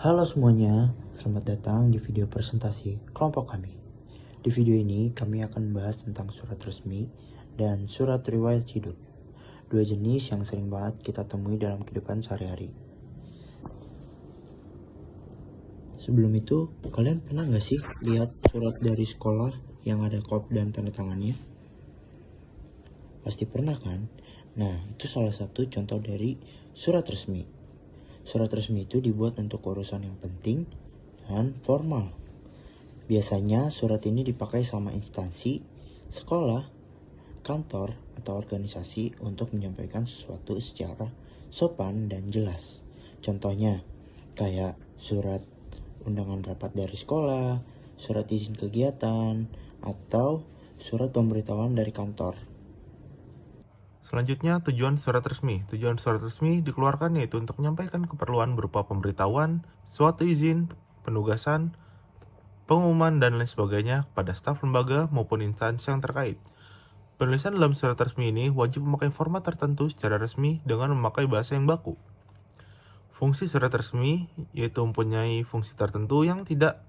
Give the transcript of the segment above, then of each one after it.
Halo semuanya, selamat datang di video presentasi kelompok kami. Di video ini kami akan membahas tentang surat resmi dan surat riwayat hidup. Dua jenis yang sering banget kita temui dalam kehidupan sehari-hari. Sebelum itu, kalian pernah nggak sih lihat surat dari sekolah yang ada kop dan tanda tangannya? Pasti pernah kan? Nah, itu salah satu contoh dari surat resmi. Surat resmi itu dibuat untuk urusan yang penting dan formal. Biasanya surat ini dipakai sama instansi, sekolah, kantor, atau organisasi untuk menyampaikan sesuatu secara sopan dan jelas. Contohnya, kayak surat undangan rapat dari sekolah, surat izin kegiatan, atau surat pemberitahuan dari kantor. Selanjutnya, tujuan surat resmi. Tujuan surat resmi dikeluarkan yaitu untuk menyampaikan keperluan berupa pemberitahuan, suatu izin, penugasan, pengumuman, dan lain sebagainya kepada staf lembaga maupun instansi yang terkait. Penulisan dalam surat resmi ini wajib memakai format tertentu secara resmi dengan memakai bahasa yang baku. Fungsi surat resmi yaitu mempunyai fungsi tertentu yang tidak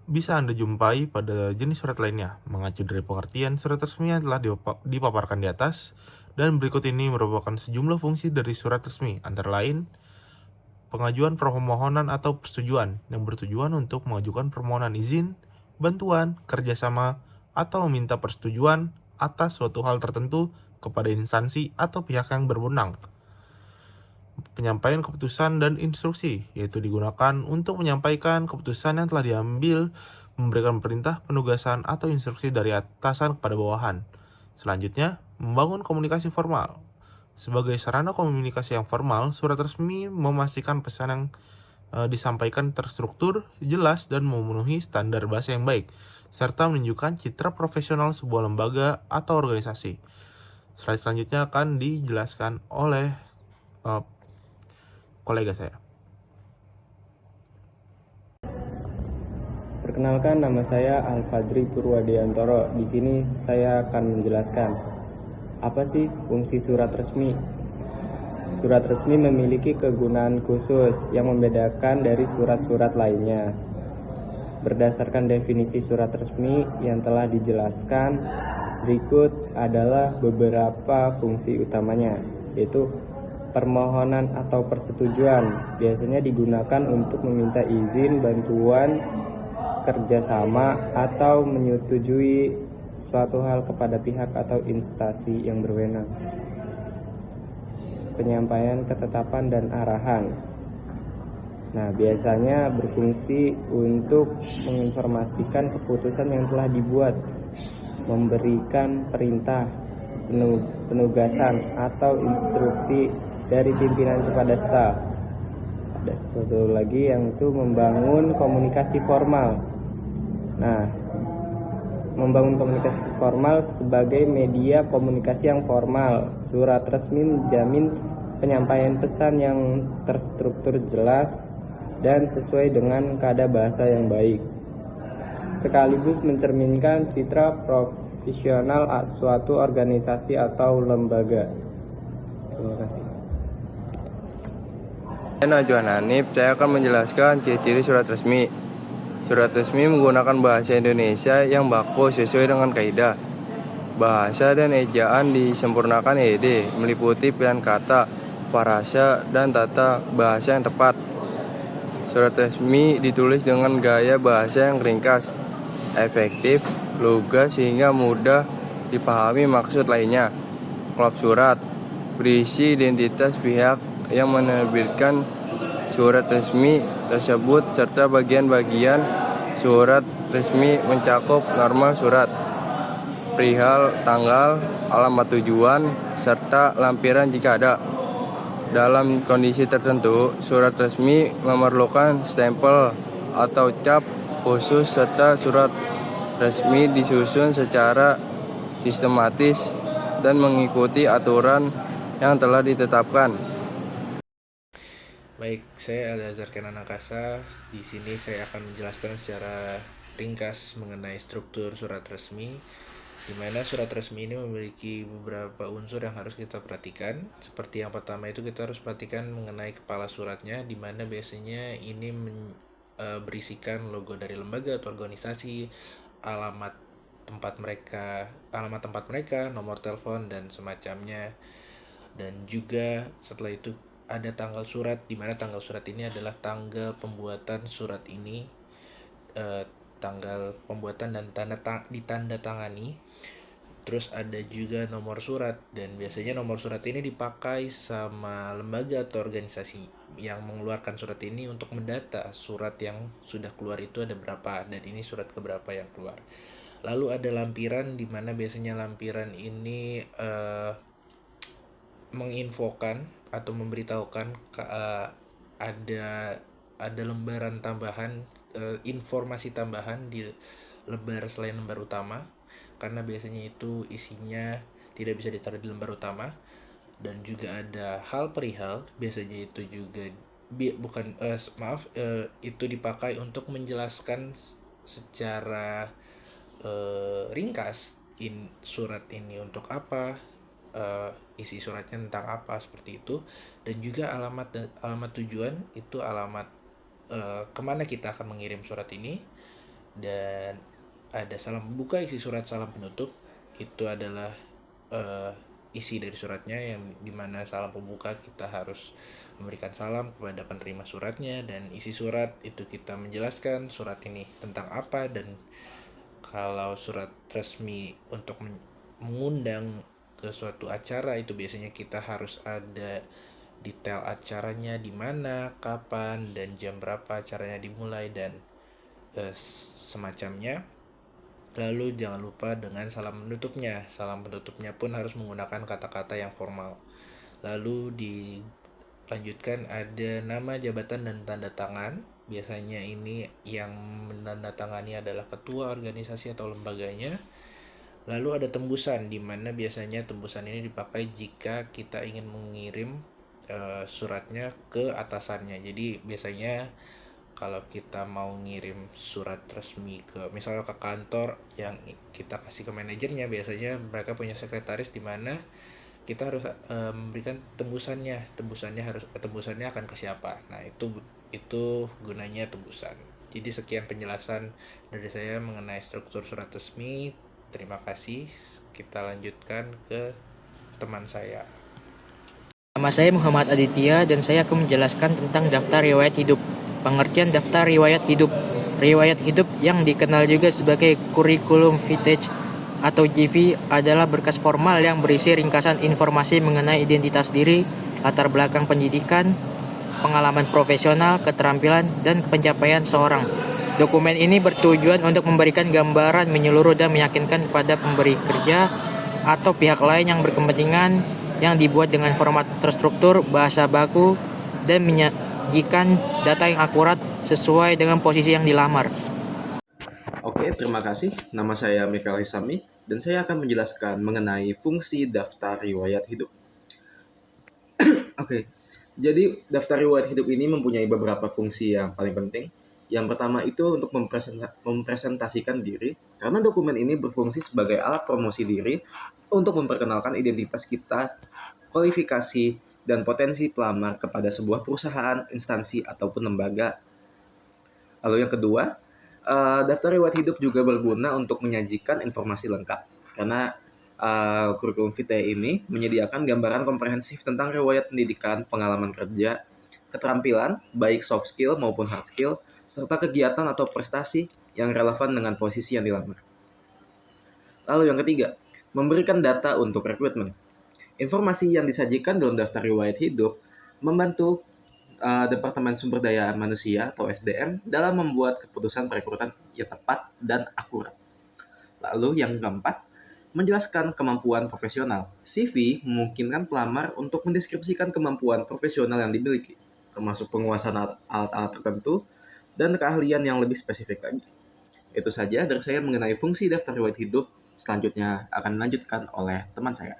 bisa Anda jumpai pada jenis surat lainnya. Mengacu dari pengertian surat resmi yang telah dipaparkan di atas, dan berikut ini merupakan sejumlah fungsi dari surat resmi, antara lain pengajuan permohonan atau persetujuan yang bertujuan untuk mengajukan permohonan izin, bantuan, kerjasama, atau meminta persetujuan atas suatu hal tertentu kepada instansi atau pihak yang berwenang. Penyampaian keputusan dan instruksi, yaitu digunakan untuk menyampaikan keputusan yang telah diambil, memberikan perintah, penugasan, atau instruksi dari atasan kepada bawahan. Selanjutnya, membangun komunikasi formal. Sebagai sarana komunikasi yang formal, surat resmi memastikan pesan yang disampaikan terstruktur, jelas, dan memenuhi standar bahasa yang baik, serta menunjukkan citra profesional sebuah lembaga atau organisasi. Slide selanjutnya akan dijelaskan oleh kolega saya. Perkenalkan, nama saya Al-Fadri Purwadiantoro. Di sini saya akan menjelaskan apa sih fungsi surat resmi. Surat resmi memiliki kegunaan khusus yang membedakan dari surat-surat lainnya. Berdasarkan definisi surat resmi yang telah dijelaskan, berikut adalah beberapa fungsi utamanya, yaitu permohonan atau persetujuan. Biasanya digunakan untuk meminta izin, bantuan, kerjasama, atau menyetujui suatu hal kepada pihak atau instansi yang berwenang. Penyampaian ketetapan dan arahan. Nah, biasanya berfungsi untuk menginformasikan keputusan yang telah dibuat, memberikan perintah, penugasan, atau instruksi dari pimpinan kepada staf. Ada satu lagi yang itu membangun komunikasi formal. Nah, membangun komunikasi formal sebagai media komunikasi yang formal. Surat resmi menjamin penyampaian pesan yang terstruktur, jelas, dan sesuai dengan kadar bahasa yang baik, sekaligus mencerminkan citra profesional suatu organisasi atau lembaga. Terima kasih. Saya Najwan Hanif, saya akan menjelaskan ciri-ciri surat resmi. Surat resmi menggunakan bahasa Indonesia yang baku sesuai dengan kaidah. Bahasa dan ejaan disempurnakan EYD, meliputi pilihan kata, frasa, dan tata bahasa yang tepat. Surat resmi ditulis dengan gaya bahasa yang ringkas, efektif, lugas, sehingga mudah dipahami maksud lainnya. Klop surat berisi identitas pihak yang menerbitkan surat resmi tersebut serta bagian-bagian surat resmi mencakup norma surat, perihal tanggal, alamat tujuan, serta lampiran jika ada. Dalam kondisi tertentu, surat resmi memerlukan stempel atau cap khusus serta surat resmi disusun secara sistematis dan mengikuti aturan yang telah ditetapkan. Baik, saya Al-Azhar Kenan Akasa. Di sini saya akan menjelaskan secara ringkas mengenai struktur surat resmi. di mana surat resmi ini memiliki beberapa unsur yang harus kita perhatikan. Seperti yang pertama itu kita harus perhatikan mengenai kepala suratnya, di mana biasanya ini berisikan logo dari lembaga atau organisasi, alamat alamat tempat mereka, nomor telepon dan semacamnya. Dan juga setelah itu ada tanggal surat, di mana tanggal surat ini adalah tanggal pembuatan surat ini, tanggal pembuatan dan ditandatangani. Terus ada juga nomor surat, dan biasanya nomor surat ini dipakai sama lembaga atau organisasi yang mengeluarkan surat ini untuk mendata surat yang sudah keluar itu ada berapa, dan ini surat keberapa yang keluar. Lalu ada lampiran, di mana biasanya lampiran ini menginfokan atau memberitahukan ada lembaran tambahan, informasi tambahan di lembar selain lembar utama, karena biasanya itu isinya tidak bisa ditaruh di lembar utama. Dan juga ada hal perihal, biasanya itu juga itu dipakai untuk menjelaskan secara ringkas surat ini untuk apa, isi suratnya tentang apa, seperti itu. Dan juga alamat tujuan, itu alamat kemana kita akan mengirim surat ini. Dan ada salam pembuka, isi surat, salam penutup, itu adalah isi dari suratnya, yang dimana salam pembuka kita harus memberikan salam kepada penerima suratnya, dan isi surat itu kita menjelaskan surat ini tentang apa. Dan kalau surat resmi untuk mengundang ke suatu acara, itu biasanya kita harus ada detail acaranya, di mana, kapan, dan jam berapa acaranya dimulai, dan semacamnya. Lalu jangan lupa dengan salam penutupnya. Salam penutupnya pun harus menggunakan kata-kata yang formal. Lalu dilanjutkan ada nama, jabatan, dan tanda tangan. Biasanya ini yang menandatangani adalah ketua organisasi atau lembaganya. Lalu ada tembusan, di mana biasanya tembusan ini dipakai jika kita ingin mengirim suratnya ke atasannya. Jadi biasanya kalau kita mau ngirim surat resmi ke misalnya ke kantor yang kita kasih ke manajernya, biasanya mereka punya sekretaris, di mana kita harus memberikan tembusannya akan ke siapa. Nah, itu gunanya tembusan. Jadi sekian penjelasan dari saya mengenai struktur surat resmi. Terima kasih. Kita lanjutkan ke teman saya. Nama saya Muhammad Aditya dan saya akan menjelaskan tentang daftar riwayat hidup. Pengertian daftar riwayat hidup. Riwayat hidup yang dikenal juga sebagai Curriculum Vitae atau CV adalah berkas formal yang berisi ringkasan informasi mengenai identitas diri, latar belakang pendidikan, pengalaman profesional, keterampilan, dan pencapaian seorang. Dokumen ini bertujuan untuk memberikan gambaran menyeluruh dan meyakinkan kepada pemberi kerja atau pihak lain yang berkepentingan, yang dibuat dengan format terstruktur, bahasa baku, dan menyajikan data yang akurat sesuai dengan posisi yang dilamar. Oke, terima kasih. Nama saya Mikael Hisami dan saya akan menjelaskan mengenai fungsi daftar riwayat hidup. Oke, jadi daftar riwayat hidup ini mempunyai beberapa fungsi yang paling penting. Yang pertama itu untuk mempresentasikan diri, karena dokumen ini berfungsi sebagai alat promosi diri untuk memperkenalkan identitas kita, kualifikasi, dan potensi pelamar kepada sebuah perusahaan, instansi, ataupun lembaga. Lalu yang kedua, daftar riwayat hidup juga berguna untuk menyajikan informasi lengkap, karena Curriculum Vitae ini menyediakan gambaran komprehensif tentang riwayat pendidikan, pengalaman kerja, keterampilan, baik soft skill maupun hard skill, serta kegiatan atau prestasi yang relevan dengan posisi yang dilamar. Lalu yang ketiga, memberikan data untuk rekrutmen. Informasi yang disajikan dalam daftar riwayat hidup membantu Departemen Sumber Daya Manusia atau SDM dalam membuat keputusan perekrutan yang tepat dan akurat. Lalu yang keempat, menjelaskan kemampuan profesional. CV memungkinkan pelamar untuk mendeskripsikan kemampuan profesional yang dimiliki, termasuk penguasaan alat-alat tertentu dan keahlian yang lebih spesifik lagi. Itu saja dari saya mengenai fungsi daftar riwayat hidup. Selanjutnya akan dilanjutkan oleh teman saya.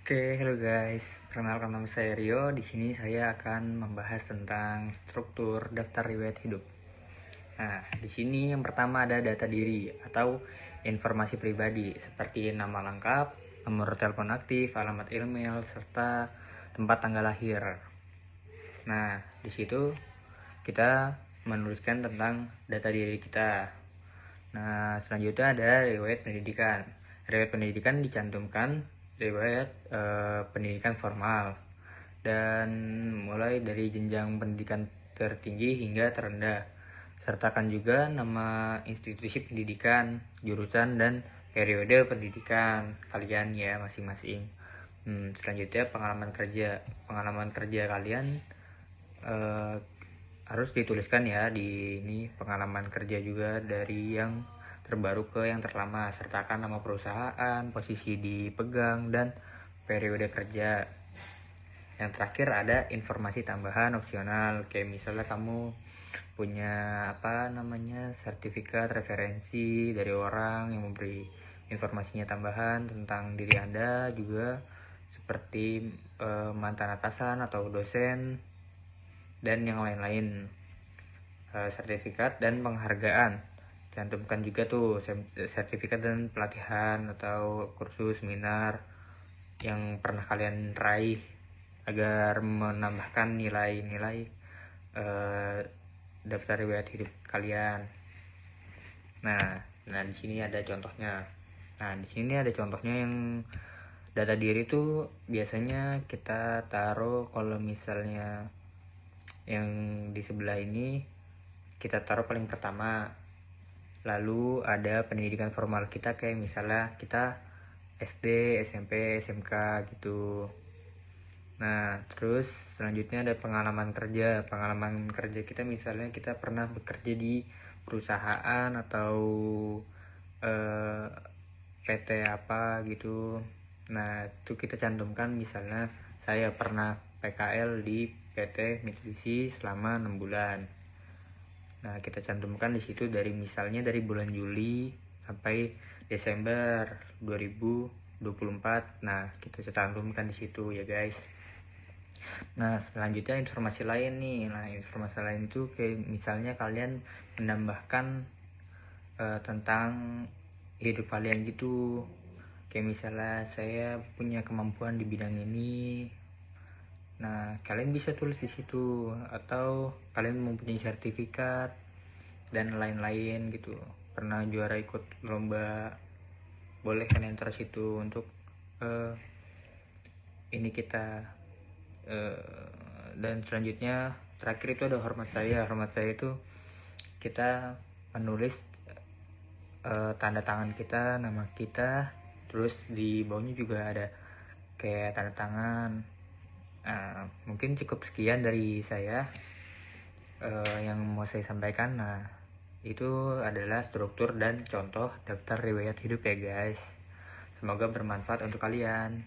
Oke, halo guys. Perkenalkan nama saya Rio. Di sini saya akan membahas tentang struktur daftar riwayat hidup. Nah, di sini yang pertama ada data diri atau informasi pribadi seperti nama lengkap, nomor telepon aktif, alamat email, serta tempat tanggal lahir. Nah, di situ kita menuliskan tentang data diri kita. Nah, selanjutnya ada riwayat pendidikan. Riwayat pendidikan dicantumkan riwayat pendidikan formal dan mulai dari jenjang pendidikan tertinggi hingga terendah. Sertakan juga nama institusi pendidikan, jurusan, dan periode pendidikan kalian ya masing-masing. Selanjutnya pengalaman kerja. Pengalaman kerja kalian harus dituliskan ya di ini pengalaman kerja juga dari yang terbaru ke yang terlama. Sertakan nama perusahaan, posisi dipegang, dan periode kerja. Yang terakhir ada informasi tambahan opsional, kayak misalnya kamu punya sertifikat referensi dari orang yang memberi informasinya tambahan tentang diri Anda, juga seperti mantan atasan atau dosen dan yang lain-lain. Sertifikat dan penghargaan, cantumkan juga tuh sertifikat dan pelatihan atau kursus seminar yang pernah kalian raih agar menambahkan nilai-nilai daftar riwayat hidup kalian. Nah di sini ada contohnya. Yang data diri tuh biasanya kita taruh, kalau misalnya yang di sebelah ini kita taruh paling pertama. Lalu ada pendidikan formal kita, kayak misalnya kita SD, SMP, SMK gitu. Nah, terus selanjutnya ada pengalaman kerja. Pengalaman kerja kita misalnya kita pernah bekerja di perusahaan atau PT apa gitu. Nah, itu kita cantumkan, misalnya saya pernah PKL di PT Mitsubishi selama 6 bulan. Nah, kita cantumkan di situ dari bulan Juli sampai Desember 2024. Nah, kita cantumkan di situ ya guys. Nah, selanjutnya informasi lain nih. Nah, informasi lain itu kayak misalnya kalian menambahkan tentang hidup kalian gitu. Kayak misalnya saya punya kemampuan di bidang ini. Nah, kalian bisa tulis di situ, atau kalian mempunyai sertifikat dan lain-lain gitu. Pernah juara ikut lomba, boleh kalian taruh situ untuk ini kita. Dan selanjutnya terakhir itu ada hormat saya. Hormat saya itu kita menulis tanda tangan kita, nama kita, terus di bawahnya juga ada kayak tanda tangan. Mungkin cukup sekian dari saya yang mau saya sampaikan. Nah, itu adalah struktur dan contoh daftar riwayat hidup ya guys. Semoga bermanfaat untuk kalian.